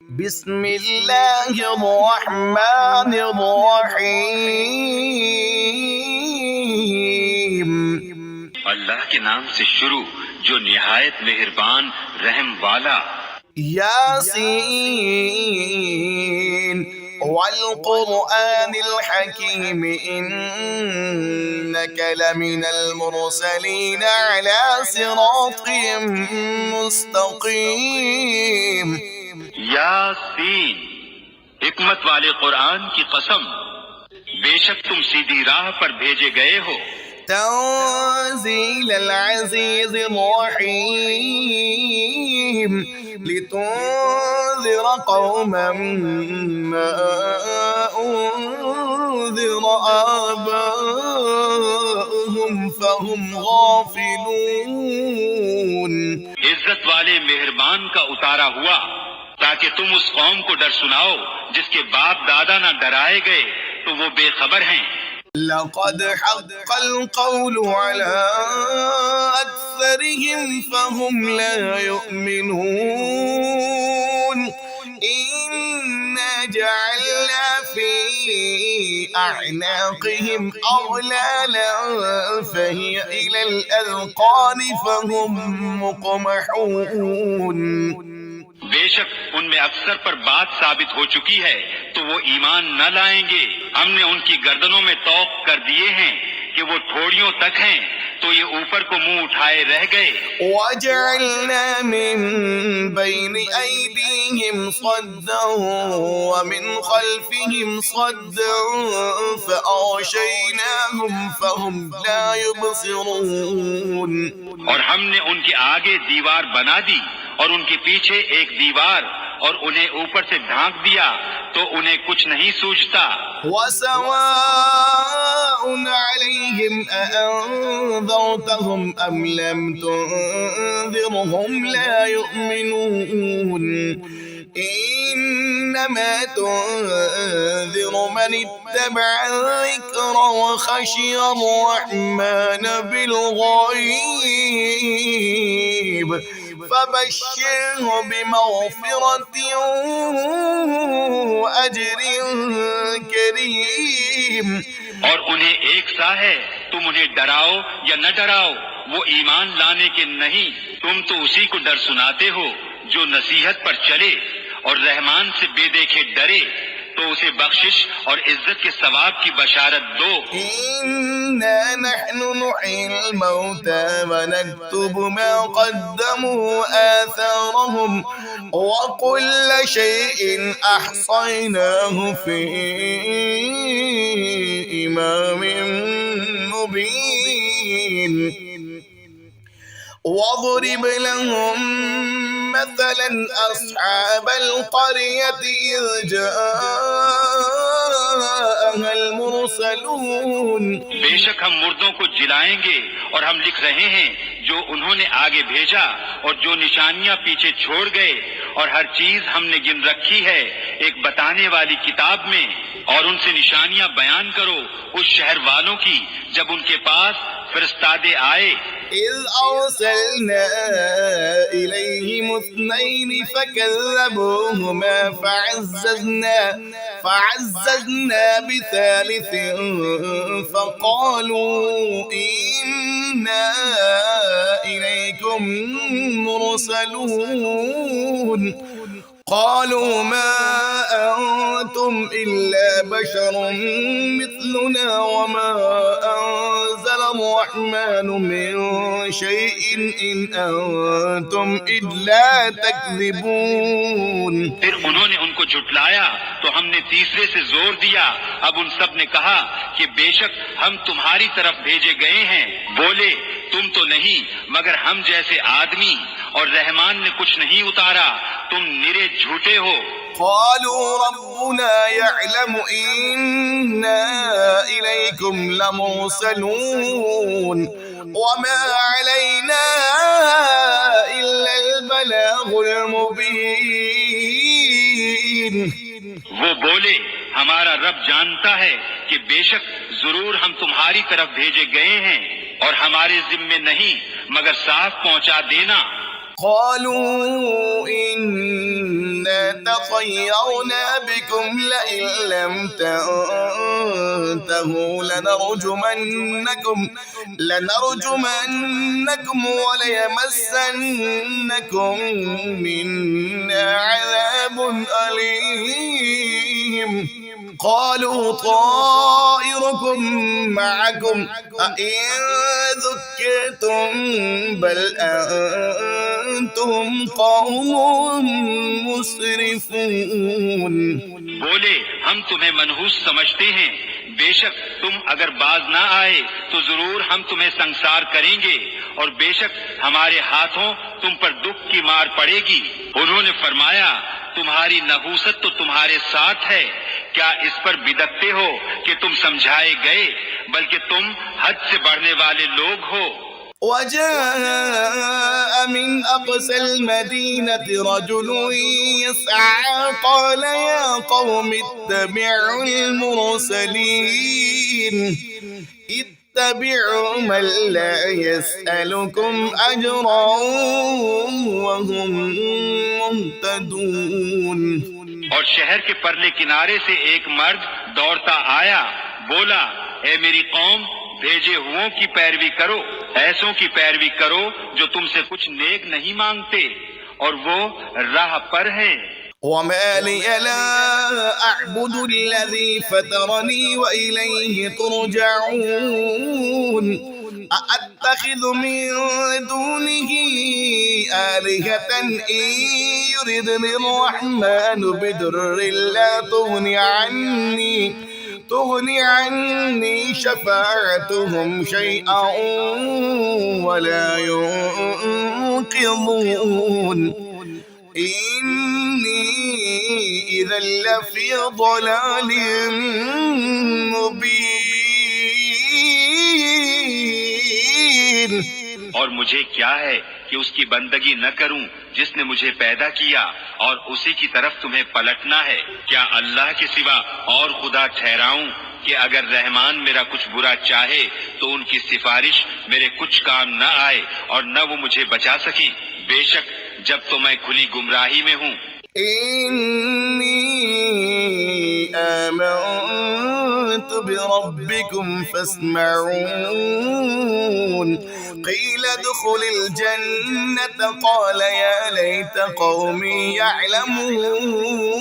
बिस्मिल्लाहिर्रहमानिर्रहीम। अल्लाह के नाम से शुरू जो निहायत मेहरबान रहम वाला। यासीन वल क़ुरआनिल हकीम इन्नका लमिनल मुरसलीन अला सिरातिम मुस्तक़ीम। यासीन, हिकमत वाले कुरान की कसम, बेशक तुम सीधी राह पर भेजे गए हो। तंज़ीलल अज़ीज़िर रहीम लितुन्ज़िर क़ौमन मा उन्ज़िर आबाउहुम फहुम गाफ़िलून। इज्जत वाले मेहरबान का उतारा हुआ ताकि तुम उस कौम को डर सुनाओ जिसके बाप दादा न डराए गए तो वो बेखबर हैं। लक़द हक़्क़ल क़ौलु अला अक्सरिहिम फ़हुम ला युमिनून। इन्ना जअलना फ़ी अअनाक़िहिम अग़लालन फ़हिय इलल अज़क़ानि फ़हुम मुक़महून। बेशक उनमें अक्सर पर बात साबित हो चुकी है तो वो ईमान न लाएंगे। हमने उनकी गर्दनों में तौक कर दिए हैं कि वो ठोड़ियों तक हैं तो ये ऊपर को मुंह उठाए रह गए। वजअलना मिन बैनि ऐदीहिम सद्दन व मिन खल्फिहिम सद्दन फ़अग़शयनाहुम फ़हुम ला युबसिरून। और हमने उनके आगे दीवार बना दी और उनके पीछे एक दीवार और उन्हें ऊपर से ढांक दिया तो उन्हें कुछ नहीं सूझता। वसवाउन अलैहिम अअन्ज़रतहुम अम लम तुन्ज़िरहुम ला युमिनून। इन्नमा तुन्ज़िर मन इत्तबअ अज़्ज़िक्र व खशिय अर्रहमान बिलग़ैब फबश्शिरहु बिमग़फ़िरतिन व अज्रिन करीम। और उन्हें एक सा है, तुम उन्हें डराओ या न डराओ वो ईमान लाने के नहीं, तुम तो उसी को डर सुनाते हो जो नसीहत पर चले और रहमान से बेदेखे डरे तो उसे बख्शिश और इज्जत के सवाब की बशारत दो। इन्ना नहनु नुहील मौता व नक्तुबु मा क़द्दमू आथारहुम व कुल्ल शैइन अहसयनाहु फी इमामिन मुबीन। واضرب لهم مثلا أصحاب القرية إذ جاءها المرسلون। बेशक हम मुर्दों को जिलाएंगे और हम लिख रहे हैं जो उन्होंने आगे भेजा और जो निशानियां पीछे छोड़ गए और हर चीज हमने गिन रखी है एक बताने वाली किताब में। और उनसे निशानियां बयान करो उस शहर वालों की जब उनके पास फरिश्तादे आए। إذ أرسلنا إليهم اثنين فكذبوهما فعززنا بثالث فقالوا إنا إليكم مرسلون. قالوا ما أنتم إلا بشر مثلنا وما أنزل الرحمن من شيء إن أنتم إلا تكذبون. फिर उन्होंने उनको झुटलाया तो हमने तीसरे से जोर दिया। अब उन सब ने कहा कि बेशक हम तुम्हारी तरफ भेजे गए हैं। बोले तुम तो नहीं मगर हम जैसे आदमी और रहमान ने कुछ नहीं उतारा, तुम निरे झूठे हो। قالوا ربنا يعلم إنا إليكم لمرسلون وما علينا إلا البلاغ المبين. वो बोले हमारा रब जानता है कि बेशक जरूर हम तुम्हारी तरफ भेजे गए हैं और हमारे जिम्मे नहीं मगर साफ पहुंचा देना। قالوا إن إنا تطيرنا بكم لئن لم تنتهوا لنرجمنكم وليمسنكم منا عذاب أليم قالوا طائركم معكم أئن ذكرتم بل أنتم قوم مسرفون। बोले हम तुम्हें मनहूस समझते हैं, बेशक तुम अगर बाज ना आए तो जरूर हम तुम्हें संसार करेंगे और बेशक हमारे हाथों तुम पर दुख की मार पड़ेगी। उन्होंने फरमाया तुम्हारी नहूसत तो तुम्हारे साथ है, क्या इस पर बिदकते हो कि तुम समझाए गए, बल्कि तुम हद से बढ़ने वाले लोग हो। وجاء من أقصى المدينة رجل يسعى قال يا قوم اتبعوا المرسلين اتبعوا من لا يسألكم أجرا وهم مهتدون। और शहर के परले किनारे से एक मर्द दौड़ता आया, बोला ए मेरी कौम, भेजे हुओं की पैरवी करो, ऐसों की पैरवी करो जो तुमसे कुछ नेक नहीं मांगते और वो राह पर है। وما لي لا أعبد الذي فطرني وإليه ترجعون أأتخذ من دونه آلهة إن يردني الرحمن بضر لا تغني عني شفاعتهم شيئا ولا ينقذون إني إذا لفي ضلال مبين। और मुझे क्या है कि उसकी बंदगी न करूं जिसने मुझे पैदा किया और उसी की तरफ तुम्हें पलटना है। क्या अल्लाह के सिवा और खुदा ठहराऊं कि अगर रहमान मेरा कुछ बुरा चाहे तो उनकी सिफारिश मेरे कुछ काम न आए और न वो मुझे बचा सके। बेशक जब तो मैं खुली गुमराही में हूँ। إني آمنت بربكم فاسمعون قيل ادخل الجنة قال يا ليت قومي يعلمون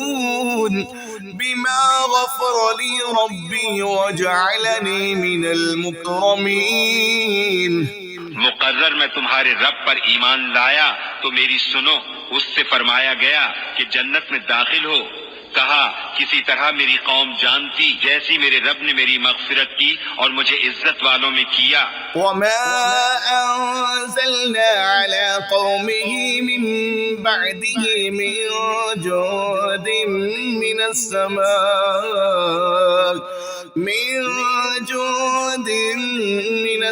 بما غفر لي ربي وجعلني من المكرمين। मुकर्रर मैं तुम्हारे रब पर ईमान लाया तो मेरी सुनो। उससे फरमाया गया कि जन्नत में दाखिल हो। कहा किसी तरह मेरी कौम जानती जैसी मेरे रब ने मेरी मगफिरत की और मुझे इज्जत वालों में किया। وما أنزلنا على قومه من بعده من جود من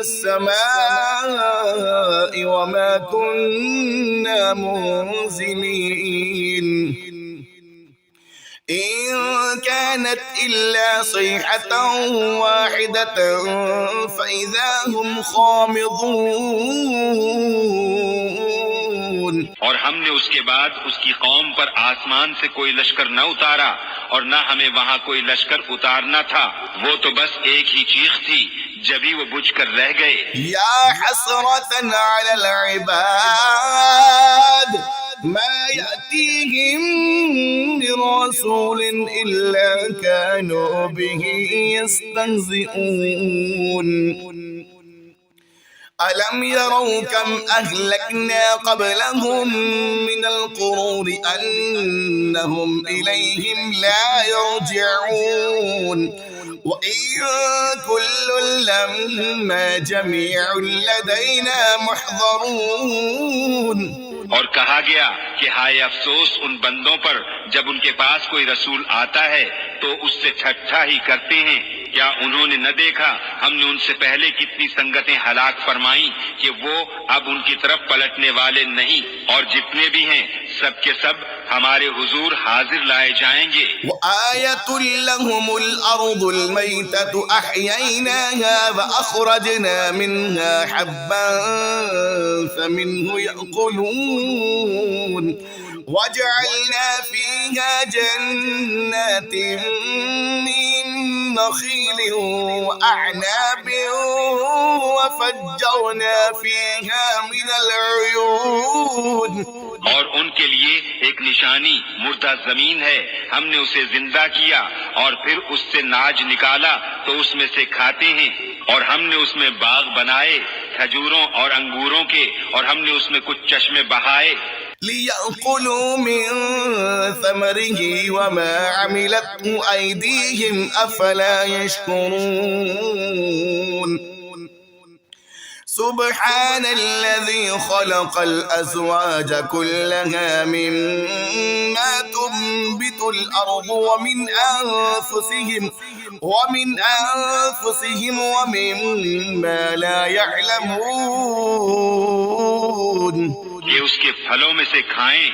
السماء وما كنا منزلين إن كانت إلا صيحة واحدة فإذا هم خامضون। और हमने उसके बाद उसकी कौम पर आसमान से कोई लश्कर न उतारा और न हमें वहाँ कोई लश्कर उतारना था। वो तो बस एक ही चीख थी, जभी वो बुझकर रह गए। या हसरतन अलल इबाद मा यातीहिम मिन रसूलिन इल्ला कानू बिही यस्तहज़िऊन। ألم يروا كم أهلكنا قبلهم من القرون أنهم إليهم لا يرجعون وإن كل لما جميع لدينا محضرون। और कहा गया कि हाय अफसोस उन बंदों पर जब उनके पास कोई रसूल आता है तो उससे ठट्ठा ही करते हैं। क्या उन्होंने न देखा हमने उनसे पहले कितनी संगतें हलाक फरमाई कि वो अब उनकी तरफ पलटने वाले नहीं, और जितने भी हैं सब के सब हमारे हुजूर हाजिर लाए जाएंगे। वआयतुल लहुमुल अर्दुल मैततु अहयैनाहा वअखरजना मिन्हा हब्बन फमिन्हु यअकुलून وجعلنا فيها جنات من نخيل وأعناب وفجرنا فيها من العيون और उनके लिए एक निशानी मुर्दा जमीन है, हमने उसे जिंदा किया और फिर उससे नाज निकाला तो उसमें से खाते हैं। और हमने उसमें बाग बनाए खजूरों और अंगूरों के, और हमने उसमें कुछ चश्मे बहाए। ليأكلوا من ثمره وما عملته أيديهم أفلا يشكرون سبحان الذي خلق الأزواج كلها مما تنبت الأرض ومن أنفسهم ومما لا يعلمون ये उसके फलों में से खाएं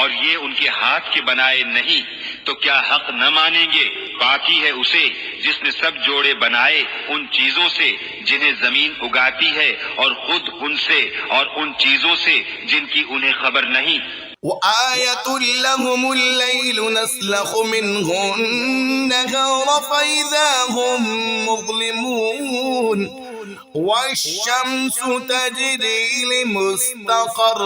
और ये उनके हाथ के बनाए नहीं, तो क्या हक न मानेंगे? बाकी है उसे जिसने सब जोड़े बनाए उन चीजों से जिन्हें जमीन उगाती है, और खुद उनसे और उन चीजों से जिनकी उन्हें खबर नहीं। وآية لهم الليل نسلخ منه النهار فإذا هم مظلمون والشمس تجري لمستقر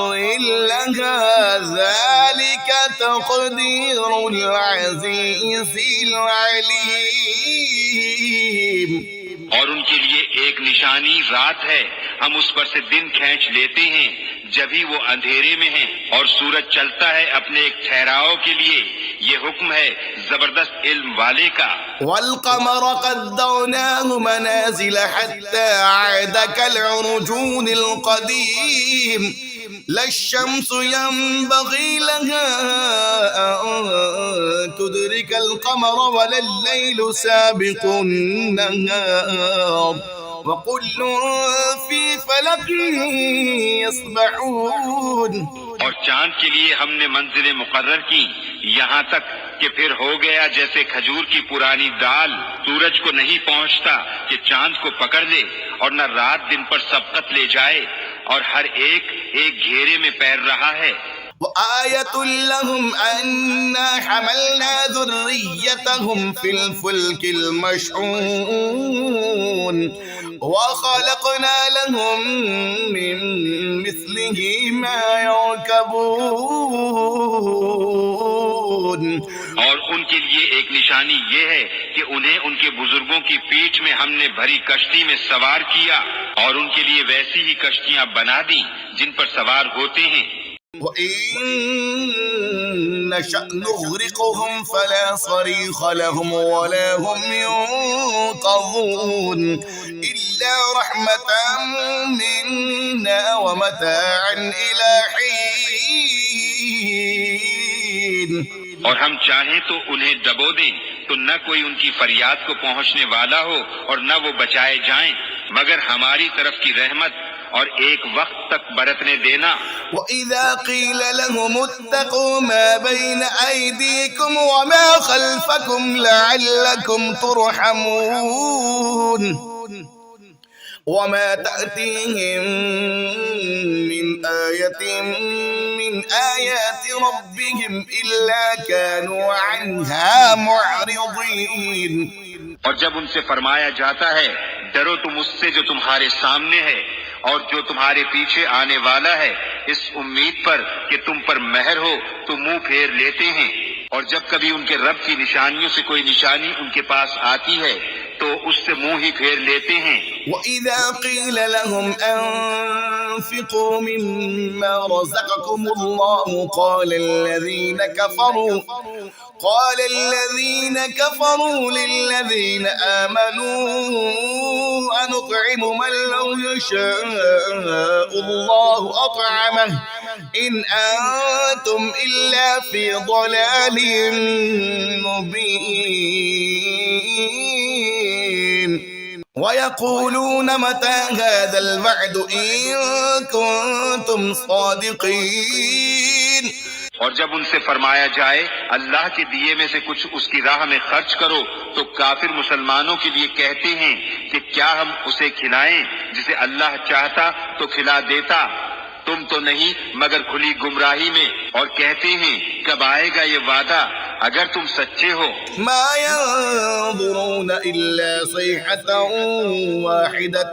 لها ذلك تقدير العزيز العليم। और उनके लिए एक निशानी रात है, हम उस पर से दिन खींच लेते हैं जब ही वो अंधेरे में है, और सूरज चलता है अपने एक ठहराव के लिए। ये हुक्म है जबरदस्त इल्म वाले का। والقمر قدرناه منازل حتى عاد كالعرجون القديم لا الشمس ينبغي لها أن تدرك القمر ولا الليل سابق النهار وكل في فلك يسبحون। और चांद के लिए हमने मंजिलें मुकर्रर की, यहाँ तक कि फिर हो गया जैसे खजूर की पुरानी दाल, सूरज को नहीं पहुँचता कि चांद को पकड़ ले, और न रात दिन पर सबकत ले जाए, और हर एक एक घेरे में पैर रहा है। وآية لهم أنا حملنا ذريتهم في الفلك المشحون وخلقنا لهم من مثله ما يركبون। और उनके लिए एक निशानी ये है कि उन्हें उनके बुजुर्गों की पीठ में हमने भरी कश्ती में सवार किया, और उनके लिए वैसी ही कश्तियां बना दी जिन पर सवार होते हैं। وإن نشأ نغرقهم فلا صريخ لهم ولا هم ينقذون إلا رحمة منا ومتاعا إلى حين। और हम चाहें तो उन्हें डबो दें तो न कोई उनकी फरियाद को पहुंचने वाला हो और न वो बचाए जाएं, मगर हमारी तरफ की रहमत और एक वक्त तक बरतने देना। وإذا قيل لهم اتقوا ما بين أيديكم وما خلفكم لعلكم ترحمون وما تأتيهم من آية من آيات ربهم إلا كانوا عنها معرضين। और जब उनसे फरमाया जाता है डरो तुम उससे जो तुम्हारे सामने है और जो तुम्हारे पीछे आने वाला है, इस उम्मीद पर कि तुम पर मेहर हो तो मुंह फेर लेते हैं। और जब कभी उनके रब की निशानियों से कोई निशानी उनके पास आती है तो उससे मुंह ही फेर लेते हैं। وإذا قيل لهم أنفقوا مما رزقكم الله قال الذين كفروا للذين آمنوا أنطعم من لو يشاء الله أطعمه إن أنتم إلا في ضلال مبين ويقولون متى هذا الوعد إن كنتم صادقين। और जब उनसे फरमाया जाए अल्लाह के दिए में से कुछ उसकी राह में खर्च करो तो काफिर मुसलमानों के लिए कहते हैं कि क्या हम उसे खिलाएं जिसे अल्लाह चाहता तो खिला देता, तुम तो नहीं मगर खुली गुमराही में, और कहते हैं कब आएगा ये वादा अगर तुम सच्चे हो। ما ينظرون إلا صيحة واحدة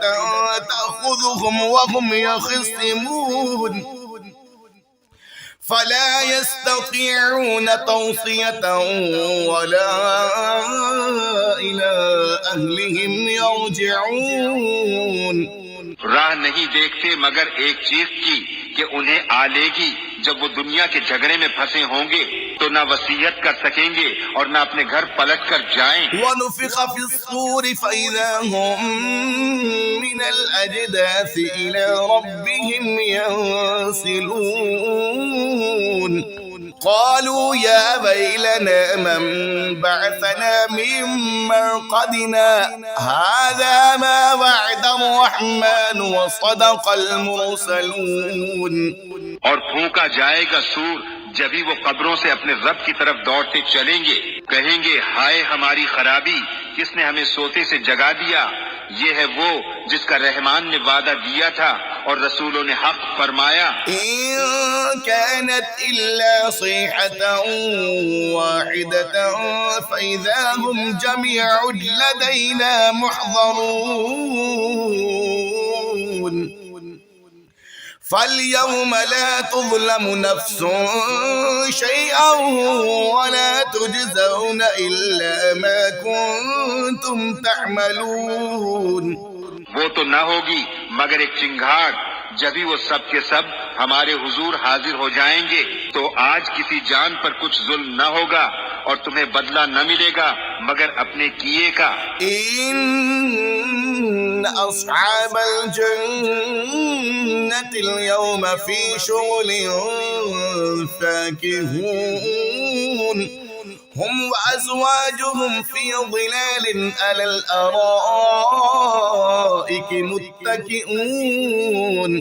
تأخذهم وهم يخصمون فلا يستطيعون توصية ولا إلى أهلهم يرجعون। राह नहीं देखते मगर एक चीज की कि उन्हें आ लेगी जब वो दुनिया के झगड़े में फंसे होंगे तो न वसीयत कर सकेंगे और न अपने घर पलट कर जाएं। ونفخ في الصور فإذا هم من الأجداث إلى ربهم ينسلون قالوا يا ويلنا من بعثنا من مرقدنا هذا ما وعد الرحمن وصدق المرسلون। और फूंका जाएगा सूर जब ही वो कब्रों से अपने रब की तरफ दौड़ते चलेंगे, कहेंगे हाय हमारी खराबी, किसने हमें सोते से जगा दिया। ये है वो जिसका रहमान ने वादा दिया था और रसूलों ने हक फरमाया। إن كانت إلا صيحة واحدة فإذا هم جميع لدينا محضرون فاليوم لا تظلم نفس شيئا ولا تجزون إلا ما كنتم تعملون। वो तो न होगी मगर एक चिंगार जब ही वो सब के सब हमारे हुजूर हाजिर हो जाएंगे तो आज किसी जान पर कुछ जुल्म न होगा और तुम्हें बदला न मिलेगा मगर अपने किए का। إن أصحاب الجنة اليوم في شغل فاكهون هم وأزواجهم في ظلال على الأرائك متكئون।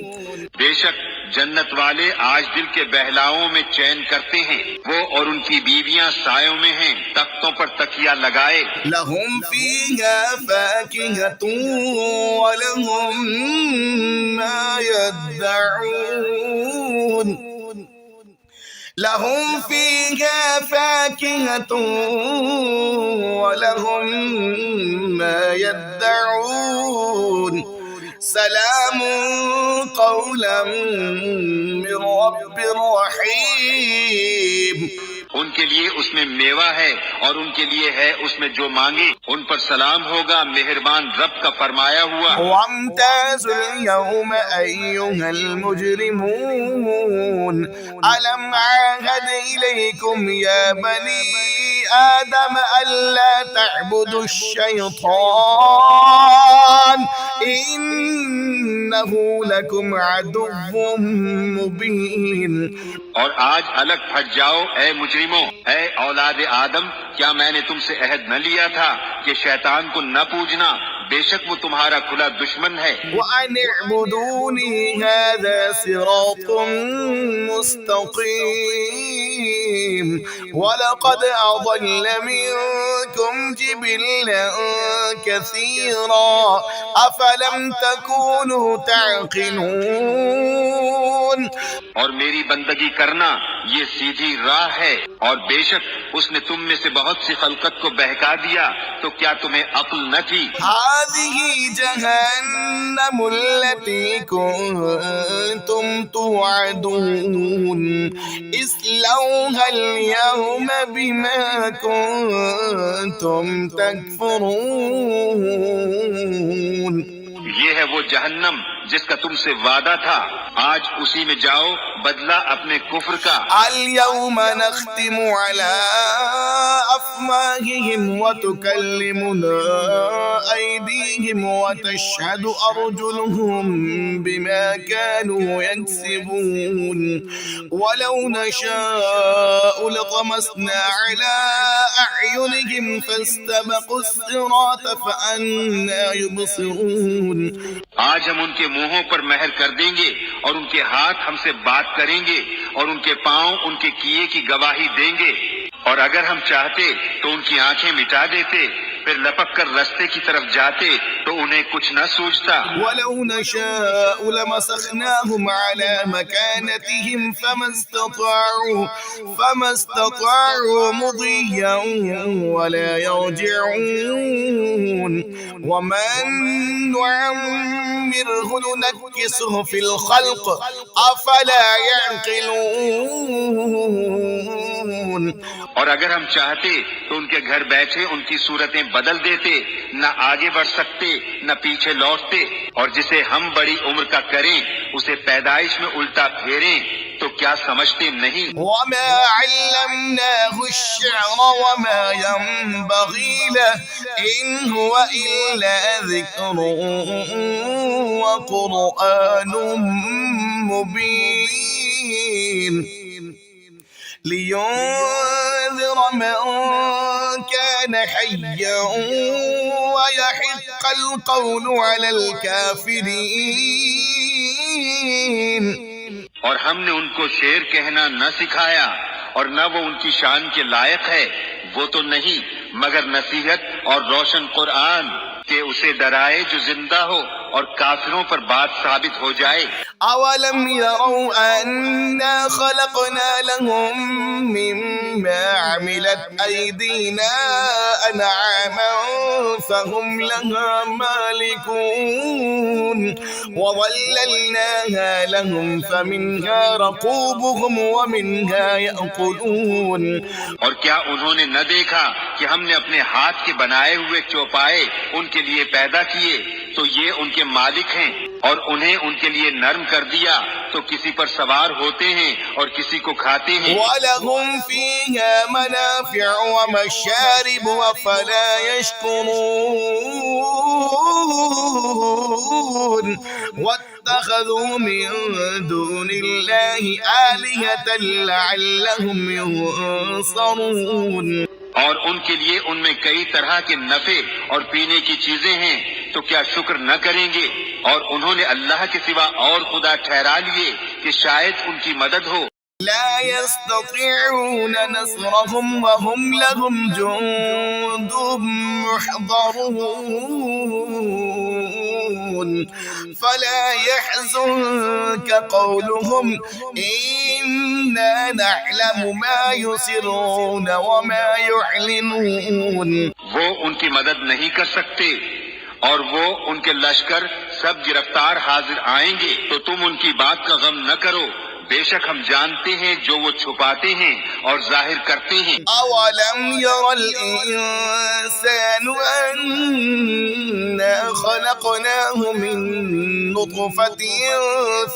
बेशक जन्नत वाले आज दिल के बहलावों में चैन करते हैं, वो और उनकी बीवियां सायों में हैं, तख्तों पर तकिया लगाए। لهم فيها فاكهة ولهم ما يدعون لهم فيها فاكهة ولهم ما يدعون سلام قولا من رب رحيم। उनके लिए उसमें मेवा है और उनके लिए है उसमें जो मांगे, उन पर सलाम होगा मेहरबान रब का फरमाया हुआ। وامتازوا اليوم أيها المجرمون ألم أعهد إليكم يا بني آدم ألا تعبدوا الشيطان إنه لكم عدو مبين। और आज अलग फट जाओ ए मुजरिमों, ए औलाद आदम, क्या मैंने तुमसे अहद न लिया था कि शैतान को न पूजना, बेशक वो तुम्हारा खुला दुश्मन है। وأن اعبدوني هذا صراط مستقيم ولقد أضل منكم جبلا كثيرا أفلم تكونوا تعقلون। और मेरी बंदगी करना ये सीधी राह है और बेशक उसने तुम में से बहुत सी खलकत को बहका दिया, तो क्या तुम्हें अक्ल न थी। هذه جهنم التي كنتم توعدون اصلوها اليوم بما كنتم تكفرون। ये है वो जहन्नम जिसका तुमसे वादा था, आज उसी में जाओ बदला अपने कुफ्र का। اليوم نختم على أفواههم وتكلمنا أيديهم وتشهد أرجلهم بما كانوا يكسبون ولو نشاء لطمسنا على أعينهم فاستبقوا الصراط فأنى يبصرون। आज हम उनके मुंहों पर महर कर देंगे और उनके हाथ हमसे बात करेंगे और उनके पांव उनके किए की गवाही देंगे, और अगर हम चाहते तो उनकी आंखें मिटा देते फिर लपक कर रास्ते की तरफ जाते तो उन्हें कुछ न सूझता। ولو نشاء لمسخناهم على مكانتهم فما استطاعوا مضيا ولا يرجعون ومن نعمره ننكسه في الخلق أفلا يعقلون। और अगर हम चाहते तो उनके घर बैठे उनकी सूरतें बदल देते, न आगे बढ़ सकते न पीछे लौटते, और जिसे हम बड़ी उम्र का करें उसे पैदाइश में उल्टा फेरें तो क्या समझते नहीं। वमा अल्लमनाहु अश्शिअर वमा यंबगी लहु इन हुवा इल्ला ज़िक्रुन व क़ुरआनुम मुबीन लियुंज़िर मन कान हय्या व यहिक़्क़ल क़ौलु अलल काफ़िरीन। और हमने उनको शेर कहना न सिखाया और न वो उनकी शान के लायक है, वो तो नहीं मगर नसीहत और रोशन कुरान के उसे डराए जो जिंदा हो और काफिरों पर बात साबित हो जाए। अवलम यरौ अन्ना खलक़ना लहुम मिम्मा अमिलत अयदीना अनआमन फहुम लहा मालिकून वज़ल्ललनाहा लहुम फमिन्हा रकूबुहुम वमिन्हा यअकुलून। और क्या उन्होंने न देखा कि हमने अपने हाथ के बनाए हुए चौपाए उनके लिए पैदा किए, तो ये उनके मालिक हैं, और उन्हें उनके लिए नर्म कर दिया तो किसी पर सवार होते हैं और किसी को खाते हैं। वलहुम फीहा मनाफ़िअ व मशारिब अफ़ला यश्कुरून वत्तख़ज़ू मिन दूनिल्लाहि आलिहतन लअल्लहुम युंसरून। और उनके लिए उनमें कई तरह के नफे और पीने की चीजें हैं, तो क्या शुक्र न करेंगे। और उन्होंने अल्लाह के सिवा और खुदा ठहरा लिए कि शायद उनकी मदद हो। ला यस्ततीऊन नस्रहुम वहुम लहुम जुंदुम मुहज़रून फला यहज़ुनक क़ौलुहुम इन्ना नअलमु मा युसिर्रून वमा युअलिनून। वो उनकी मदद नहीं कर सकते और वो उनके लश्कर सब गिरफ्तार हाजिर आएंगे, तो तुम उनकी बात का गम न करो, बेशक हम जानते हैं जो वो छुपाते हैं और जाहिर करते हैं। अवलम यरल इंसानु अन्ना खलक़नाहु मिन नुत्फ़तिन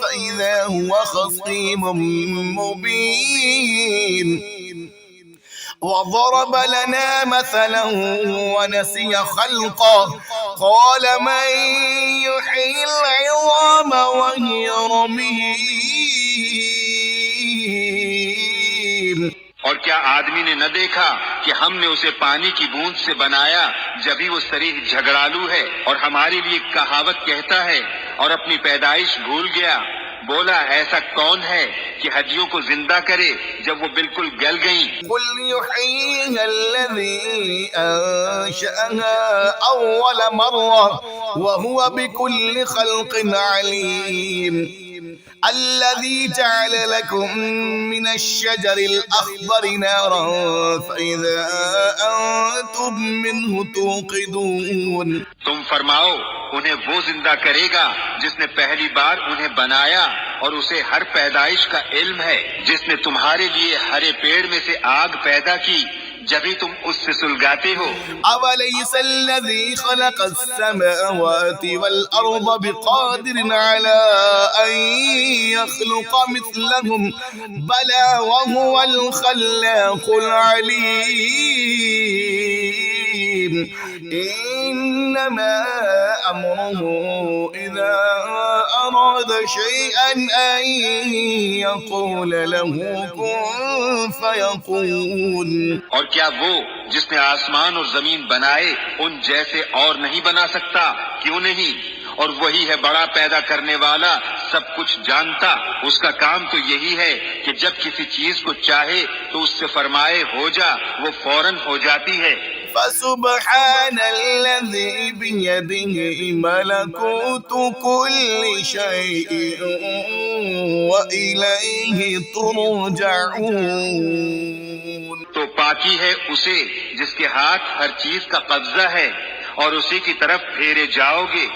फ़इज़ा हुवा ख़सीमुम मुबीन وضرب لنا مثلا ونسي خلقه قال من يحيي العظام وهي رميم। और क्या आदमी ने न देखा कि हमने उसे पानी की बूंद से बनाया जभी वो शरीर झगड़ालू है और हमारे लिए कहावत कहता है और अपनी पैदाइश भूल गया। बोला ऐसा कौन है कि हड्डियों को जिंदा करे जब वो बिल्कुल गल गईं। कुल युहय्यिहा अल्लज़ी अंशअहा अव्वल मर्रा व हुवा बिकुल्लि खल्क़िन अलीम। الذي جعل لكم من الشجر الأخضر نارا فإذا أنتم منه توقدون। तुम फरमाओ उन्हें वो जिंदा करेगा जिसने पहली बार उन्हें बनाया और उसे हर पैदाइश का इल्म है, जिसने तुम्हारे लिए हरे पेड़ में से आग पैदा की जभी तुम उससे सुलगाते हो। अवलैसा अल्लज़ी ख़लक़स-समावाति वल-अर्ज़ बिक़ादिरिन अला अन यख़्लुक़ मिस्लहुम बला वहुवल ख़ल्लाक़ुल अलीम। इन्नमा अम्रुहु इज़ा अराद शैअन अन यक़ूल लहू कुन फ़यकून। और क्या वो जिसने आसमान और जमीन बनाए उन जैसे और नहीं बना सकता? क्यों नहीं? और वही है बड़ा पैदा करने वाला, सब कुछ जानता। उसका काम तो यही है कि जब किसी चीज को चाहे तो उससे फरमाए हो जा, वो फौरन हो जाती है। फसुब्हानल्लज़ी बियदिही मलकूतु कुल्लि शैइन व इलैहि तुरजऊन। तो पाकी है उसे जिसके हाथ हर चीज का कब्जा है और उसी की तरफ फेरे जाओगे।